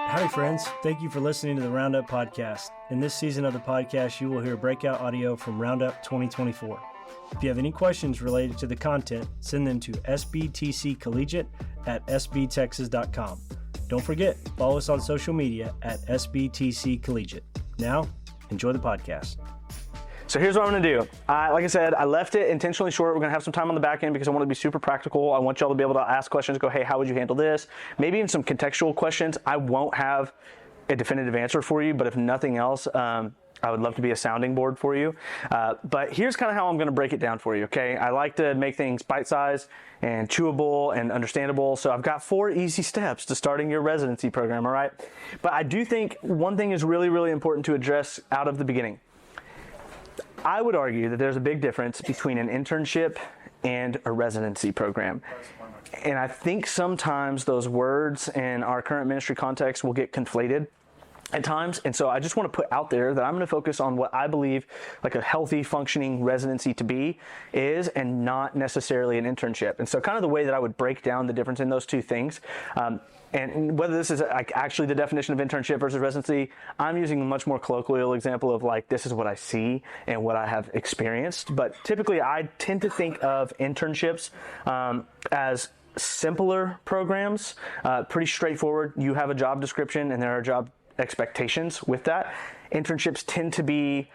Howdy, friends. Thank you for listening to the Roundup Podcast. In this season of the podcast, you will hear breakout audio from Roundup 2024. If you have any questions related to the content, send them to sbtccollegiate@sbtexas.com. Don't forget, follow us on social media at sbtccollegiate. Now, enjoy the podcast. So here's what I'm going to do. Like I said, I left it intentionally short. We're going to have some time on the back end because I want to be super practical. I want y'all to be able to ask questions, go, hey, how would you handle this? Maybe even some contextual questions. I won't have a definitive answer for you, but if nothing else, I would love to be a sounding board for you. But here's kind of how I'm going to break it down for you, okay? I like to make things bite-sized and chewable and understandable. So I've got 4 easy steps to starting your residency program, all right? But I do think one thing is really, really important to address out of the beginning. I would argue that there's a big difference between an internship and a residency program. And I think sometimes those words in our current ministry context will get conflated at times. And so I just want to put out there that I'm going to focus on what I believe like a healthy functioning residency to be is, and not necessarily an internship. And so kind of the way that I would break down the difference in those two things, and whether this is like actually the definition of internship versus residency, I'm using a much more colloquial example of like, this is what I see and what I have experienced. But typically I tend to think of internships as simpler programs, pretty straightforward. You have a job description and there are job expectations with that. Internships tend to be,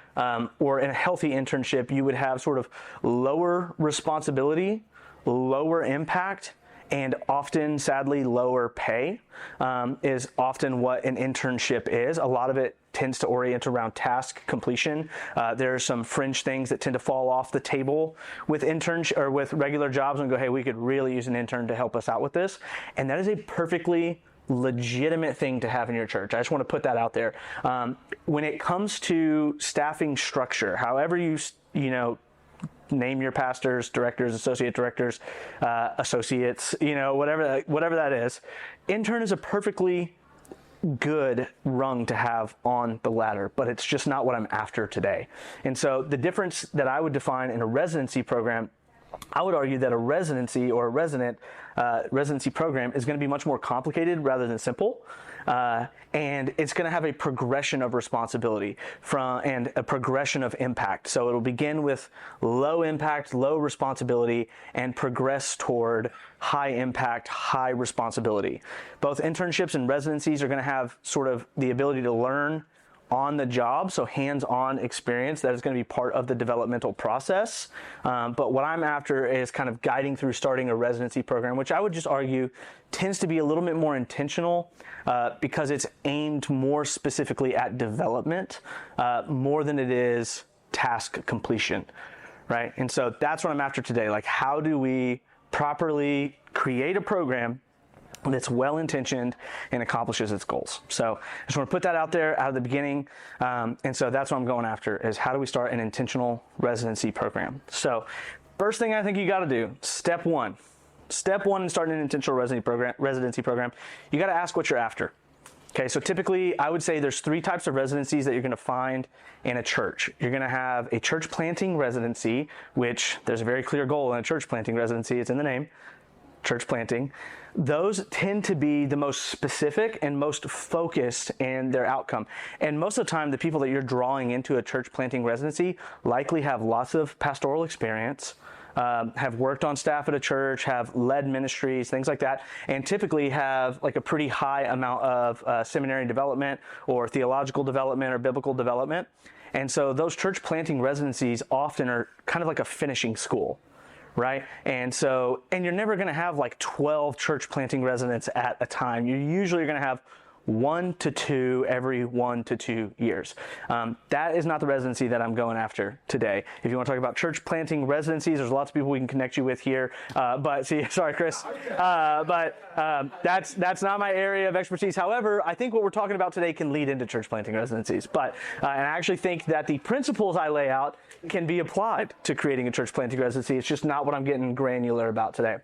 or in a healthy internship, you would have sort of lower responsibility, lower impact, and often, sadly, lower pay is often what an internship is. A lot of it tends to orient around task completion. There are some fringe things that tend to fall off the table with interns or with regular jobs and go, hey, we could really use an intern to help us out with this. And that is a perfectly legitimate thing to have in your church. I just want to put that out there. When it comes to staffing structure, however you name your pastors, directors, associate directors, associates, whatever that is, intern is a perfectly good rung to have on the ladder, but it's just not what I'm after today. And so the difference that I would define in a residency program, I would argue that a residency or a residency program is going to be much more complicated rather than simple. And it's going to have a progression of responsibility and a progression of impact. So it'll begin with low impact, low responsibility, and progress toward high impact, high responsibility. Both internships and residencies are going to have sort of the ability to learn on the job, so hands-on experience that is going to be part of the developmental process. But what I'm after is kind of guiding through starting a residency program, which I would just argue tends to be a little bit more intentional because it's aimed more specifically at development more than it is task completion, right? And so that's what I'm after today. Like, how do we properly create a program that's well-intentioned and accomplishes its goals? So I just want to put that out there out of the beginning. And so that's what I'm going after, is how do we start an intentional residency program? So first thing I think you got to do, step one in starting an intentional residency program, you got to ask what you're after. Okay, so typically I would say there's 3 types of residencies that you're going to find in a church. You're going to have a church planting residency, which there's a very clear goal in a church planting residency. It's in the name, church planting. Those tend to be the most specific and most focused in their outcome. And most of the time, the people that you're drawing into a church planting residency likely have lots of pastoral experience, have worked on staff at a church, have led ministries, things like that, and typically have like a pretty high amount of seminary development or theological development or biblical development. And so those church planting residencies often are kind of like a finishing school, right? And you're never going to have like 12 church planting residents at a time. You're usually going to have 1 to 2 every 1 to 2 years. That is not the residency that I'm going after today. If you want to talk about church planting residencies, there's lots of people we can connect you with here. Sorry, Chris. That's not my area of expertise. However, I think what we're talking about today can lead into church planting residencies. And I actually think that the principles I lay out can be applied to creating a church planting residency. It's just not what I'm getting granular about today.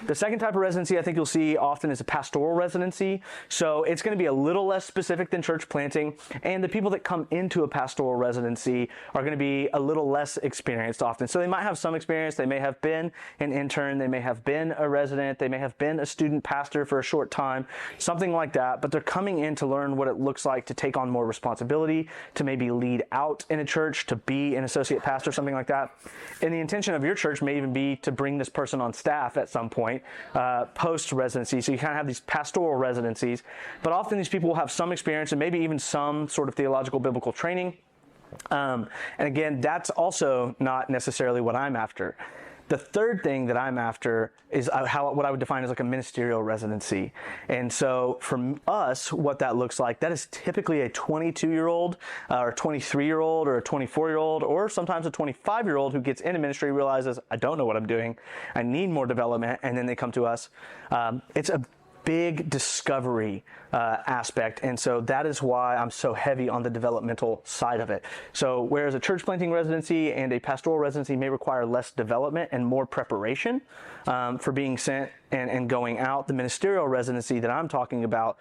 The second type of residency I think you'll see often is a pastoral residency. So it's going to be a little less specific than church planting, and the people that come into a pastoral residency are going to be a little less experienced often. So they might have some experience. They may have been an intern. They may have been a resident. They may have been a student pastor for a short time, something like that. But they're coming in to learn what it looks like to take on more responsibility, to maybe lead out in a church, to be an associate pastor, something like that. And the intention of your church may even be to bring this person on staff at some point, post-residency. So you kind of have these pastoral residencies, but often these people will have some experience and maybe even some sort of theological biblical training. And again, that's also not necessarily what I'm after. The third thing that I'm after is what I would define as like a ministerial residency. And so for us, what that looks like, that is typically a 22-year-old or 23-year-old or a 24-year-old or sometimes a 25-year-old who gets into ministry, realizes, I don't know what I'm doing, I need more development, and then they come to us. It's a big discovery aspect, and so that is why I'm so heavy on the developmental side of it. So whereas a church planting residency and a pastoral residency may require less development and more preparation for being sent and going out, the ministerial residency that I'm talking about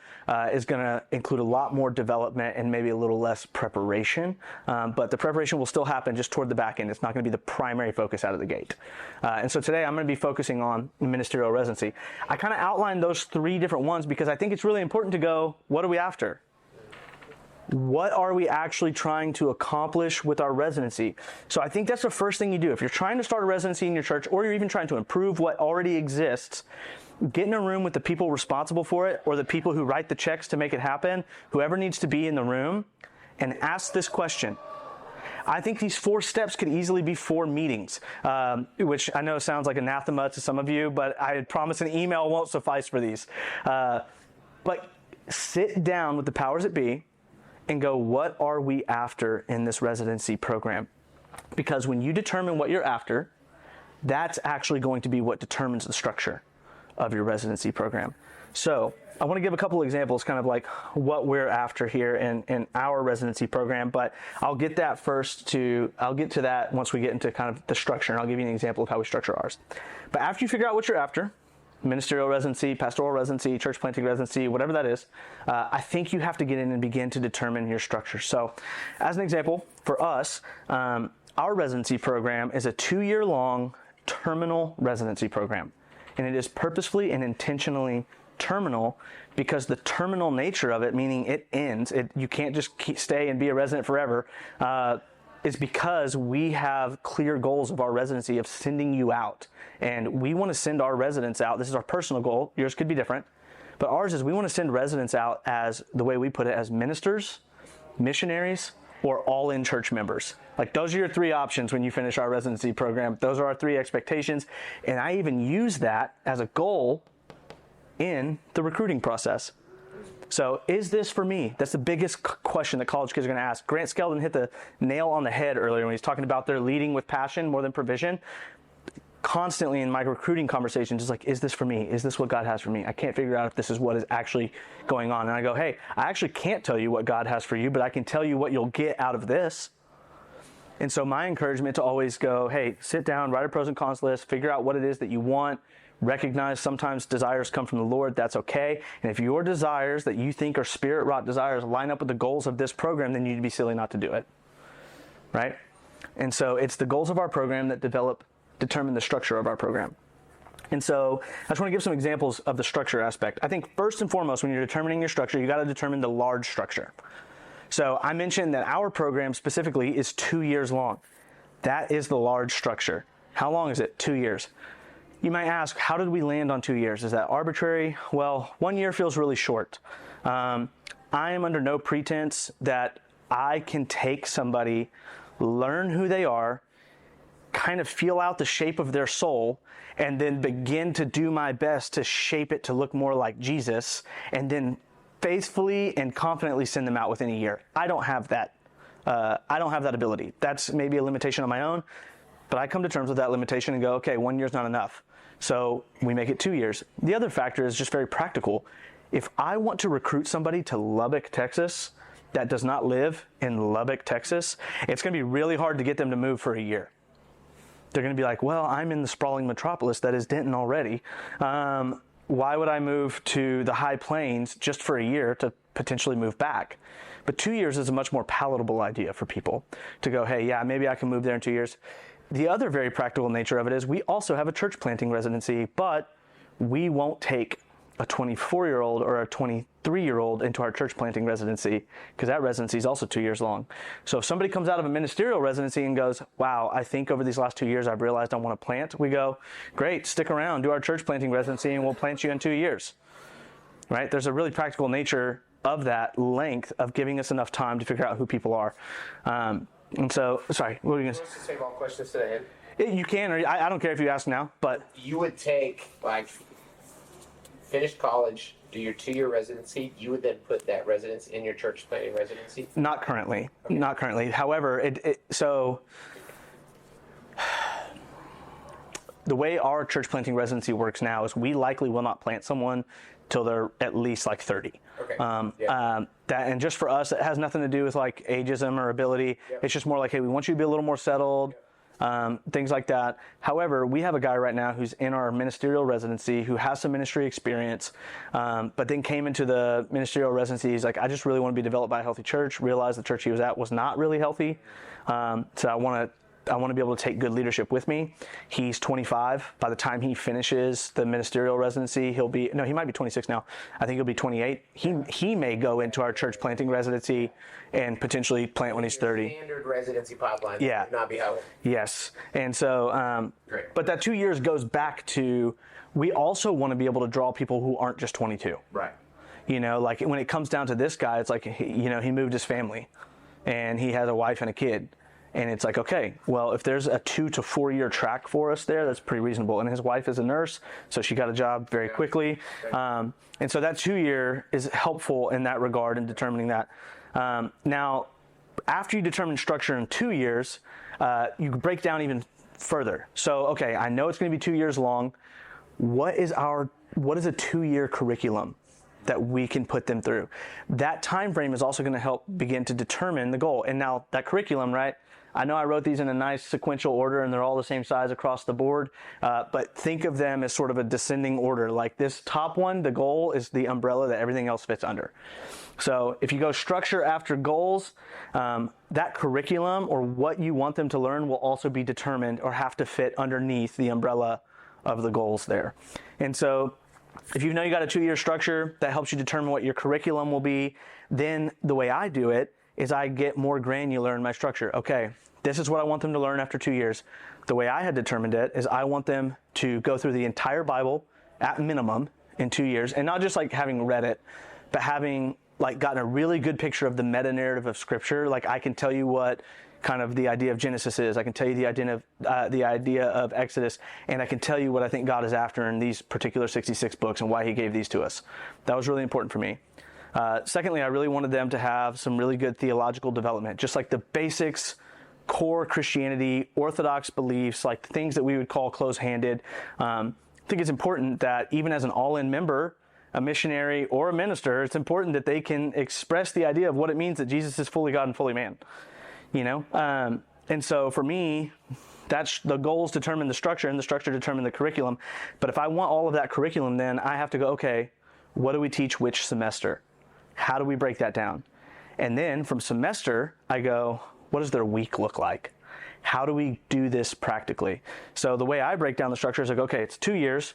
is going to include a lot more development and maybe a little less preparation, but the preparation will still happen just toward the back end. It's not going to be the primary focus out of the gate. And so today I'm going to be focusing on ministerial residency. I kind of outlined those three different ones because I think it's really important to go, what are we after? What are we actually trying to accomplish with our residency? So I think that's the first thing you do. If you're trying to start a residency in your church, or you're even trying to improve what already exists, get in a room with the people responsible for it, or the people who write the checks to make it happen, whoever needs to be in the room, and ask this question. I think these 4 steps could easily be 4 meetings, which I know sounds like anathema to some of you, but I promise an email won't suffice for these. But sit down with the powers that be and go, what are we after in this residency program? Because when you determine what you're after, that's actually going to be what determines the structure of your residency program. So I want to give a couple examples, kind of like what we're after here in our residency program, but I'll get to that once we get into kind of the structure, and I'll give you an example of how we structure ours. But after you figure out what you're after, ministerial residency, pastoral residency, church planting residency, whatever that is, I think you have to get in and begin to determine your structure. So as an example, for us, our residency program is a 2-year-long terminal residency program. And it is purposefully and intentionally terminal because the terminal nature of it, meaning it ends, you can't just stay and be a resident forever, is because we have clear goals of our residency of sending you out. And we want to send our residents out. This is our personal goal. Yours could be different. But ours is we want to send residents out as, the way we put it, as ministers, missionaries, or all-in church members. Like, those are your 3 options when you finish our residency program. Those are our 3 expectations. And I even use that as a goal in the recruiting process. So is this for me? That's the biggest question that college kids are going to ask. Grant Skeldon hit the nail on the head earlier when he's talking about their leading with passion more than provision. Constantly in my recruiting conversations, it's like, is this for me? Is this what God has for me? I can't figure out if this is what is actually going on. And I go, hey, I actually can't tell you what God has for you, but I can tell you what you'll get out of this. And so my encouragement to always go, hey, sit down, write a pros and cons list, figure out what it is that you want, recognize sometimes desires come from the Lord, that's okay. And if your desires that you think are spirit-wrought desires line up with the goals of this program, then you'd be silly not to do it, right? And so it's the goals of our program that determine the structure of our program. And so I just want to give some examples of the structure aspect. I think first and foremost, when you're determining your structure, you got to determine the large structure. So I mentioned that our program specifically is 2 years long. That is the large structure. How long is it? 2 years. You might ask, how did we land on 2 years? Is that arbitrary? Well, 1 year feels really short. I am under no pretense that I can take somebody, learn who they are, kind of feel out the shape of their soul, and then begin to do my best to shape it to look more like Jesus, and then faithfully and confidently send them out within a year. I don't have that. I don't have that ability. That's maybe a limitation on my own, but I come to terms with that limitation and go, okay, 1 year's not enough. So we make it 2 years. The other factor is just very practical. If I want to recruit somebody to Lubbock, Texas, that does not live in Lubbock, Texas, it's going to be really hard to get them to move for a year. They're going to be like, well, I'm in the sprawling metropolis that is Denton already. Why would I move to the High Plains just for a year to potentially move back. But 2 years is a much more palatable idea for people to go, hey, yeah, maybe I can move there in 2 years. The other very practical nature of it is we also have a church planting residency, but we won't take a 24-year-old or a 23-year-old into our church planting residency, because that residency is also 2 years long. So if somebody comes out of a ministerial residency and goes, wow, I think over these last 2 years I've realized I want to plant, we go, great, stick around, do our church planting residency, and we'll plant you in 2 years. Right? There's a really practical nature of that length of giving us enough time to figure out who people are. And so, sorry, what were you going to say? To save all questions today. You can, or I don't care if you ask now, but You would take, finish college, do your 2-year residency, you would then put that residence in your church planting residency? not currently. Okay. Not currently. However, so the way our church planting residency works now is we likely will not plant someone till they're at least 30. Okay. And just for us, it has nothing to do with ageism or ability. Yep. It's just more hey, we want you to be a little more settled, things like that. However, we have a guy right now who's in our ministerial residency who has some ministry experience, but then came into the ministerial residency. He's I just really want to be developed by a healthy church, realized the church he was at was not really healthy. So I want to be able to take good leadership with me. He's 25. By the time he finishes the ministerial residency, he might be 26 now. I think he'll be 28. He may go into our church planting residency and potentially plant when he's 30. Standard residency pipeline. Yeah. Would not be how. Yes. And so, Great. But that 2 years goes back to, we also want to be able to draw people who aren't just 22. Right. When it comes down to this guy, it's he moved his family and he has a wife and a kid. And it's okay, well, if there's a 2 to 4 year track for us there, that's pretty reasonable. And his wife is a nurse, so she got a job very quickly. And so that 2 year is helpful in that regard in determining that. Now, after you determine structure in 2 years, you break down even further. So, okay, I know it's going to be 2 years long. What is a 2 year curriculum that we can put them through? That time frame is also going to help begin to determine the goal. And now that curriculum, right? I know I wrote these in a nice sequential order and they're all the same size across the board, but think of them as sort of a descending order. This top one, the goal is the umbrella that everything else fits under. So if you go structure after goals, that curriculum or what you want them to learn will also be determined or have to fit underneath the umbrella of the goals there. And so if you know you got a 2 year structure, that helps you determine what your curriculum will be. Then the way I do it is I get more granular in my structure. Okay, this is what I want them to learn after 2 years. The way I had determined it is I want them to go through the entire Bible at minimum in 2 years, and not just having read it, but having gotten a really good picture of the meta narrative of Scripture. I can tell you what kind of the idea of Genesis is. I can tell you the idea of Exodus, and I can tell you what I think God is after in these particular 66 books and why He gave these to us. That was really important for me. Secondly, I really wanted them to have some really good theological development, just the basics, core Christianity, orthodox beliefs, the things that we would call close-handed. I think it's important that even as an all-in member, a missionary or a minister, it's important that they can express the idea of what it means that Jesus is fully God and fully man. And so for me, that's the goals determine the structure and the structure determine the curriculum. But if I want all of that curriculum, then I have to go, okay, what do we teach which semester? How do we break that down? And then from semester, I go, what does their week look like? How do we do this practically? So the way I break down the structure is okay, it's 2 years.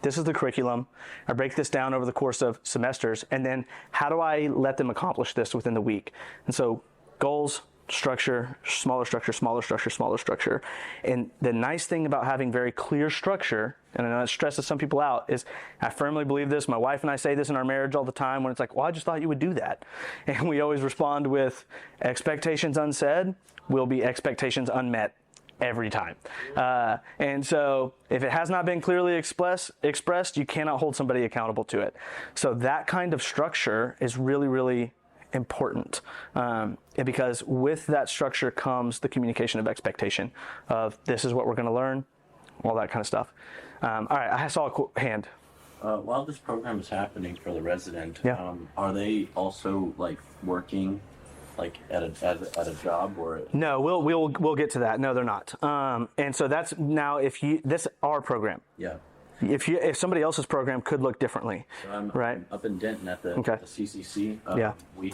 This is the curriculum. I break this down over the course of semesters. And then how do I let them accomplish this within the week? And so goals, structure, smaller structure, smaller structure, smaller structure. And the nice thing about having very clear structure, and I know it stresses some people out, is I firmly believe this. My wife and I say this in our marriage all the time when it's well, I just thought you would do that. And we always respond with expectations unsaid will be expectations unmet every time. And so if it has not been clearly expressed, you cannot hold somebody accountable to it. So that kind of structure is really, really important, because with that structure comes the communication of expectation of this is what we're going to learn, all that kind of stuff. All right, I saw a hand. While this program is happening for the resident, Yeah. Are they also working at a job or? No, we'll get to that. No, they're not. And so that's now this our program. Yeah. if somebody else's program could look differently, So I'm right? up in Denton at the CCC. Yeah. We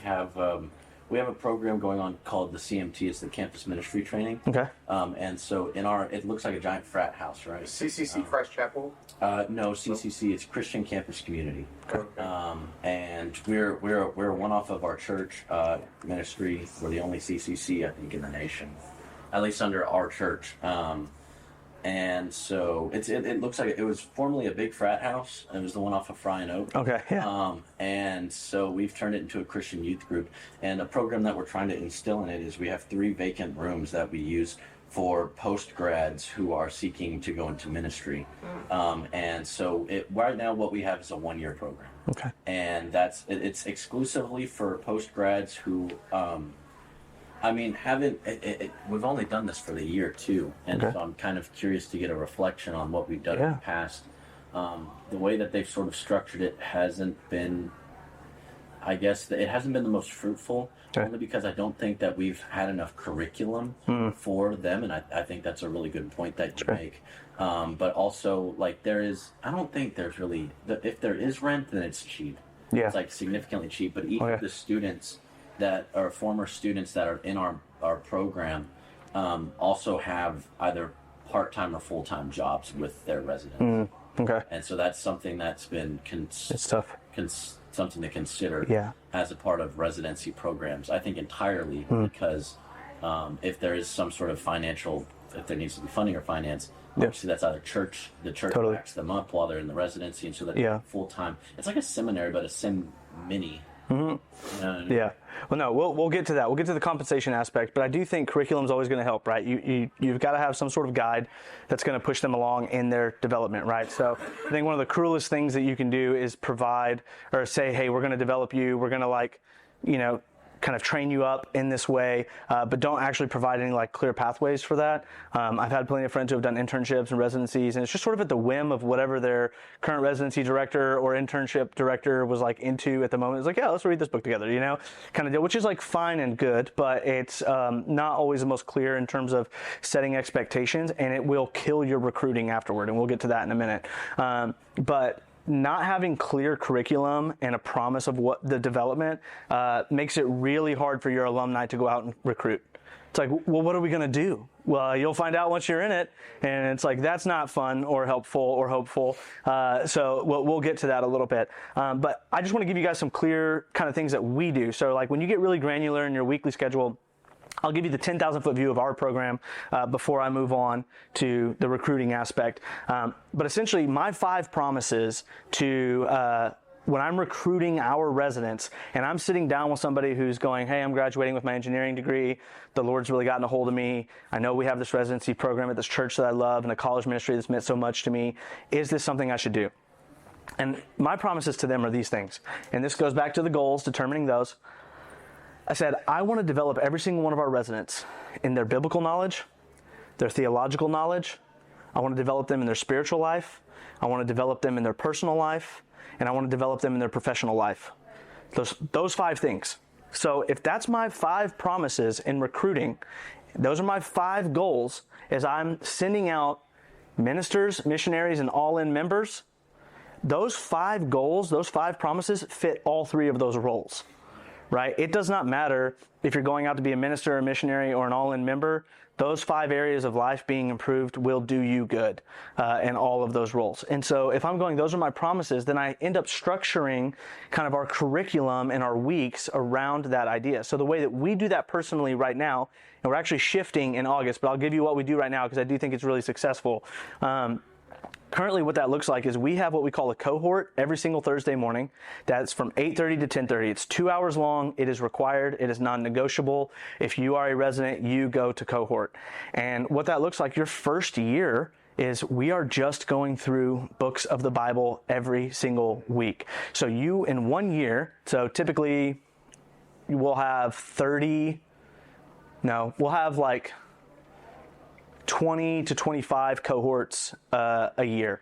have a program going on called the CMT. It's the Campus Ministry Training. Okay. And so it looks like a giant frat house, right? CCC Christ Chapel. No, CCC. It's Christian Campus Community. Okay. And we're one off of our church ministry. We're the only CCC, I think, in the nation, at least under our church. And so it looks like it was formerly a big frat house. It was the one off of Fry and Oak. Okay, yeah. And so we've turned it into a Christian youth group. And a program that we're trying to instill in it is we have 3 vacant rooms that we use for post-grads who are seeking to go into ministry. And so right now what we have is a 1-year program. Okay. And it's exclusively for post-grads who... we've only done this for the year too, and so I'm kind of curious to get a reflection on what we've done in the past. The way that they've sort of structured it hasn't been, I guess, it hasn't been the most fruitful, only because I don't think that we've had enough curriculum for them, and I think that's a really good point that you make. But also, like, I don't think there's really, if there is rent, then it's cheap. Yeah. It's like significantly cheap, but each of the students that are former students that are in our program also have either part-time or full-time jobs with their residents. Okay. And so that's something that's been It's tough. something to consider as a part of residency programs. I think entirely because if there is some sort of if there needs to be funding or finance, obviously that's either the church backs them up while they're in the residency, and so that full-time. It's like a seminary, but a sim-mini. Yeah. Well, no, we'll get to that. We'll get to the compensation aspect, but I do think curriculum is always going to help, right? You've got to have some sort of guide that's going to push them along in their development, right? So I think one of the cruelest things that you can do is provide or say, hey, we're going to develop you. We're going to kind of train you up in this way, but don't actually provide any clear pathways for that. I've had plenty of friends who have done internships and residencies, and it's just sort of at the whim of whatever their current residency director or internship director was into at the moment. It's like, yeah, let's read this book together, kind of deal, which is fine and good, but it's not always the most clear in terms of setting expectations, and it will kill your recruiting afterward, and we'll get to that in a minute. But not having clear curriculum and a promise of what the development makes it really hard for your alumni to go out and recruit. It's like, well, what are we going to do? Well, you'll find out once you're in it, and it's like, that's not fun or helpful or hopeful. So we'll get to that a little bit. But I just want to give you guys some clear kind of things that we do. So when you get really granular in your weekly schedule, I'll give you the 10,000-foot view of our program before I move on to the recruiting aspect. But essentially, my 5 promises to when I'm recruiting our residents, and I'm sitting down with somebody who's going, hey, I'm graduating with my engineering degree. The Lord's really gotten a hold of me. I know we have this residency program at this church that I love and a college ministry that's meant so much to me. Is this something I should do? And my promises to them are these things. And this goes back to the goals, determining those. I said, I want to develop every single one of our residents in their biblical knowledge, their theological knowledge. I want to develop them in their spiritual life. I want to develop them in their personal life, and I want to develop them in their professional life. Those 5 things. So if that's my 5 promises in recruiting, those are my 5 goals as I'm sending out ministers, missionaries, and all-in members. Those 5 goals, those 5 promises fit all 3 of those roles. Right? It does not matter if you're going out to be a minister, a missionary, or an all-in member. Those 5 areas of life being improved will do you good in all of those roles. And so if I'm going, those are my promises, then I end up structuring kind of our curriculum and our weeks around that idea. So the way that we do that personally right now, and we're actually shifting in August, but I'll give you what we do right now because I do think it's really successful. Currently, what that looks like is we have what we call a cohort every single Thursday morning. That's from 8:30 to 10:30. It's 2 hours long. It is required. It is non-negotiable. If you are a resident, you go to cohort. And what that looks like your first year is we are just going through books of the Bible every single week. So you, in 1 year, so typically we'll have 20 to 25 cohorts a year.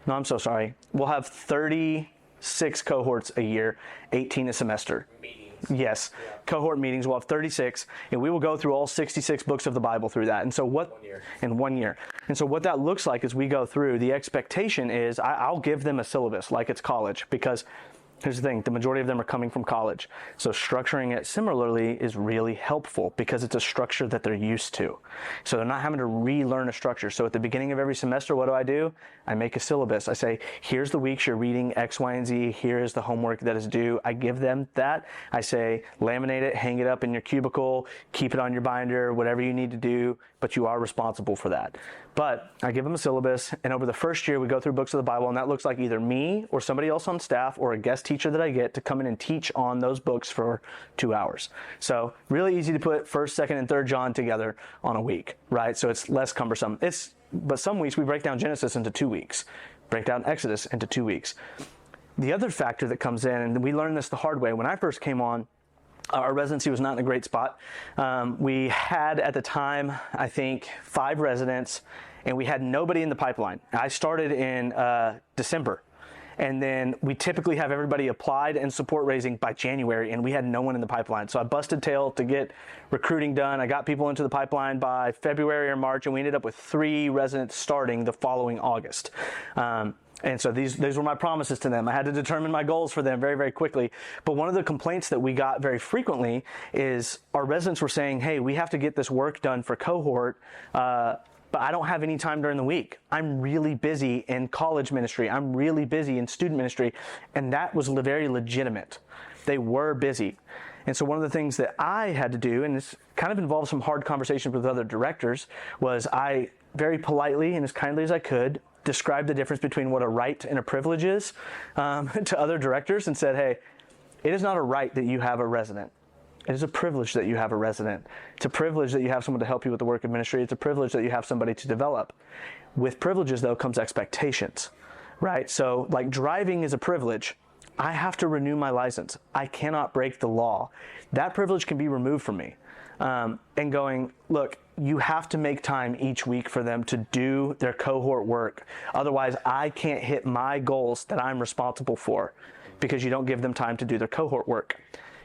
No, I'm so sorry. We'll have 36 cohorts a year, 18 a semester. Yes. Cohort meetings. We'll have 36, and we will go through all 66 books of the Bible through that. And so in 1 year. And so what that looks like as we go through, the expectation is I'll give them a syllabus like it's college, because here's the thing, the majority of them are coming from college. So structuring it similarly is really helpful because it's a structure that they're used to. So they're not having to relearn a structure. So at the beginning of every semester, what do? I make a syllabus. I say, here's the weeks you're reading X, Y, and Z. Here's the homework that is due. I give them that. I say, laminate it, hang it up in your cubicle, keep it on your binder, whatever you need to do, but you are responsible for that. But I give them a syllabus, and over the first year, we go through books of the Bible, and that looks like either me or somebody else on staff or a guest teacher that I get to come in and teach on those books for 2 hours. So really easy to put 1st, 2nd, and 3rd John together on a week, right? So it's less cumbersome. But some weeks we break down Genesis into 2 weeks, break down Exodus into 2 weeks. The other factor that comes in, and we learned this the hard way, when I first came on, our residency was not in a great spot. We had at the time, I think, 5 residents, and we had nobody in the pipeline. I started in December, and then we typically have everybody applied and support raising by January, and we had no one in the pipeline. So I busted tail to get recruiting done. I got people into the pipeline by February or March, and we ended up with 3 residents starting the following August. And so these were my promises to them. I had to determine my goals for them very, very quickly. But one of the complaints that we got very frequently is our residents were saying, hey, we have to get this work done for cohort, but I don't have any time during the week. I'm really busy in college ministry. I'm really busy in student ministry. And that was very legitimate. They were busy. And so one of the things that I had to do, and this kind of involved some hard conversations with other directors, was I very politely and as kindly as I could describe the difference between what a right and a privilege is to other directors, and said, hey, it is not a right that you have a resident. It is a privilege that you have a resident. It's a privilege that you have someone to help you with the work of ministry. It's a privilege that you have somebody to develop. With privileges, though, comes expectations, right? So like driving is a privilege. I have to renew my license. I cannot break the law. That privilege can be removed from me. And going, look, you have to make time each week for them to do their cohort work. Otherwise, I can't hit my goals that I'm responsible for because you don't give them time to do their cohort work.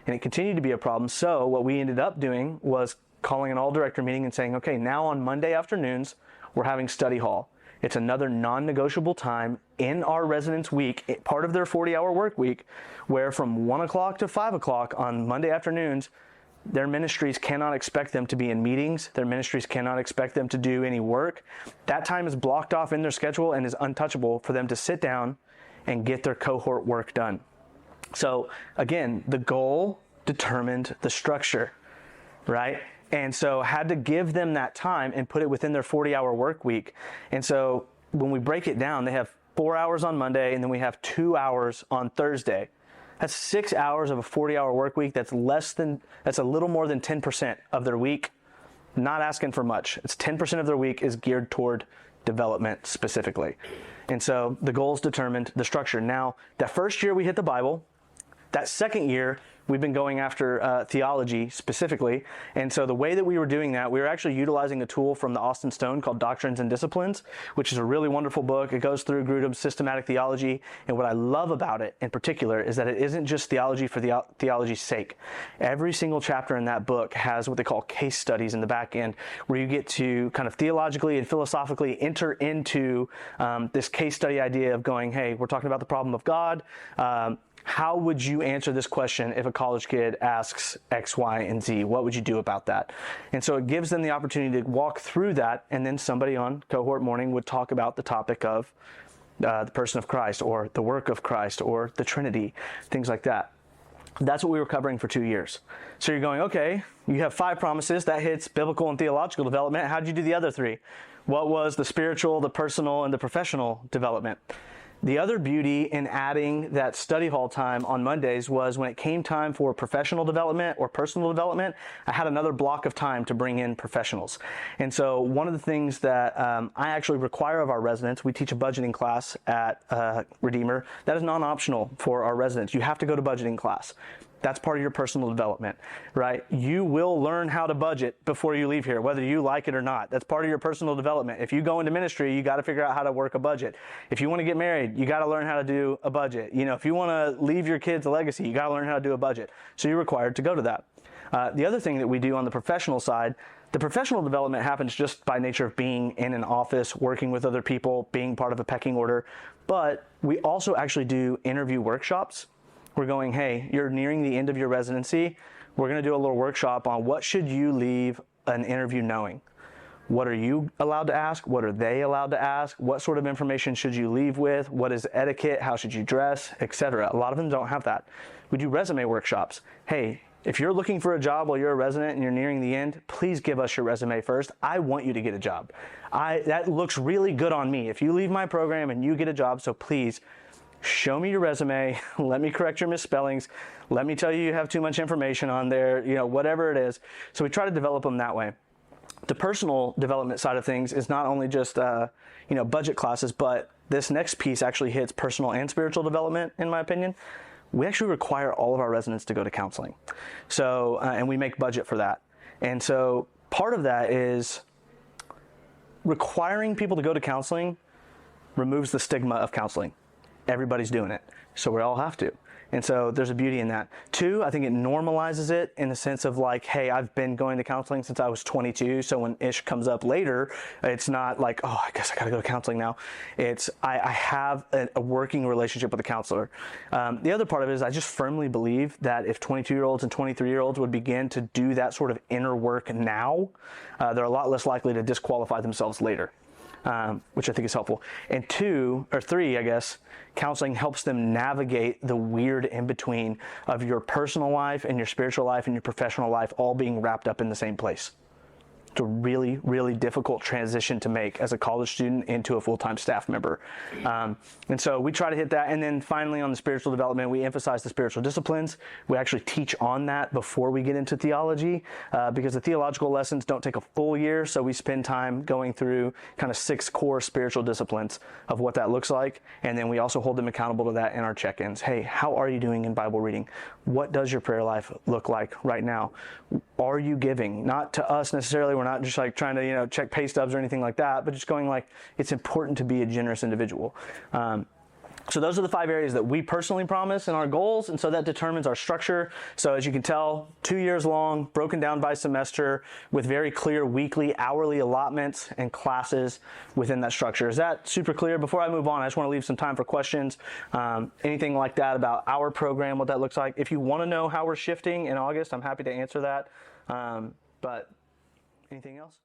And it continued to be a problem. So what we ended up doing was calling an all-director meeting and saying, okay, now on Monday afternoons, we're having study hall. It's another non-negotiable time in our residents' week, part of their 40-hour work week, where from 1 o'clock to 5 o'clock on Monday afternoons, their ministries cannot expect them to be in meetings. Their ministries cannot expect them to do any work. That time is blocked off in their schedule and is untouchable for them to sit down and get their cohort work done. So again, the goal determined the structure, right? And so had to give them that time and put it within their 40-hour work week. And so when we break it down, they have 4 hours on Monday, and then we have 2 hours on Thursday. That's 6 hours of a 40-hour work week. That's a little more than 10% of their week. Not asking for much. It's 10% of their week is geared toward development specifically. And so the goals determined the structure. Now, that first year we hit the Bible. That second year, we've been going after theology specifically. And so the way that we were doing that, we were actually utilizing a tool from the Austin Stone called Doctrines and Disciplines, which is a really wonderful book. It goes through Grudem's systematic theology. And what I love about it in particular is that it isn't just theology for theology's sake. Every single chapter in that book has what they call case studies in the back end, where you get to kind of theologically and philosophically enter into this case study idea of going, hey, we're talking about the problem of God. How would you answer this question if a college kid asks X, Y, and Z? What would you do about that? And so it gives them the opportunity to walk through that, and then somebody on cohort morning would talk about the topic of the person of Christ, or the work of Christ, or the Trinity, things like that. That's what we were covering for 2 years. So you're going, okay, you have 5 promises. That hits biblical and theological development. How did you do the other 3? What was the spiritual, the personal, and the professional development? The other beauty in adding that study hall time on Mondays was when it came time for professional development or personal development, I had another block of time to bring in professionals. And so one of the things that I actually require of our residents, we teach a budgeting class at Redeemer. That is non-optional for our residents. You have to go to budgeting class. That's part of your personal development, right? You will learn how to budget before you leave here, whether you like it or not. That's part of your personal development. If you go into ministry, you got to figure out how to work a budget. If you want to get married, you got to learn how to do a budget. If you want to leave your kids a legacy, you got to learn how to do a budget. So you're required to go to that. The other thing that we do on the professional side, the professional development happens just by nature of being in an office, working with other people, being part of a pecking order. But we also actually do interview workshops. We're going, hey, you're nearing the end of your residency. We're going to do a little workshop on what should you leave an interview knowing. What are you allowed to ask? What are they allowed to ask? What sort of information should you leave with? What is etiquette? How should you dress, etc.? A lot of them don't have that. We do resume workshops. Hey, if you're looking for a job while you're a resident and you're nearing the end, please give us your resume first. I want you to get a job. That looks really good on me if you leave my program and you get a job, so please show me your resume. Let me correct your misspellings. Let me tell you have too much information on there, whatever it is. So we try to develop them that way. The personal development side of things is not only just, budget classes, but this next piece actually hits personal and spiritual development, in my opinion. We actually require all of our residents to go to counseling. So, and we make budget for that. And so part of that is requiring people to go to counseling removes the stigma of counseling. Everybody's doing it, so we all have to. And so there's a beauty in that. 2, I think it normalizes it in the sense of like, hey, I've been going to counseling since I was 22, so when ish comes up later, it's not like, oh, I guess I gotta go to counseling now. It's, I have a working relationship with a counselor. The other part of it is I just firmly believe that if 22-year-olds and 23-year-olds would begin to do that sort of inner work now, they're a lot less likely to disqualify themselves later. Which I think is helpful. And 2 or 3, I guess, counseling helps them navigate the weird in-between of your personal life and your spiritual life and your professional life all being wrapped up in the same place. It's a really, really difficult transition to make as a college student into a full-time staff member. And so we try to hit that. And then finally on the spiritual development, we emphasize the spiritual disciplines. We actually teach on that before we get into theology because the theological lessons don't take a full year. So we spend time going through kind of 6 core spiritual disciplines of what that looks like. And then we also hold them accountable to that in our check-ins. Hey, how are you doing in Bible reading? What does your prayer life look like right now? Are you giving? Not to us necessarily. We're not just like trying to, check pay stubs or anything like that, but just going like, it's important to be a generous individual. So those are the 5 areas that we personally promise in our goals, and so that determines our structure. So as you can tell, 2 years long, broken down by semester, with very clear weekly, hourly allotments and classes within that structure. Is that super clear? Before I move on, I just want to leave some time for questions. Anything like that about our program, what that looks like. If you want to know how we're shifting in August, I'm happy to answer that. But anything else?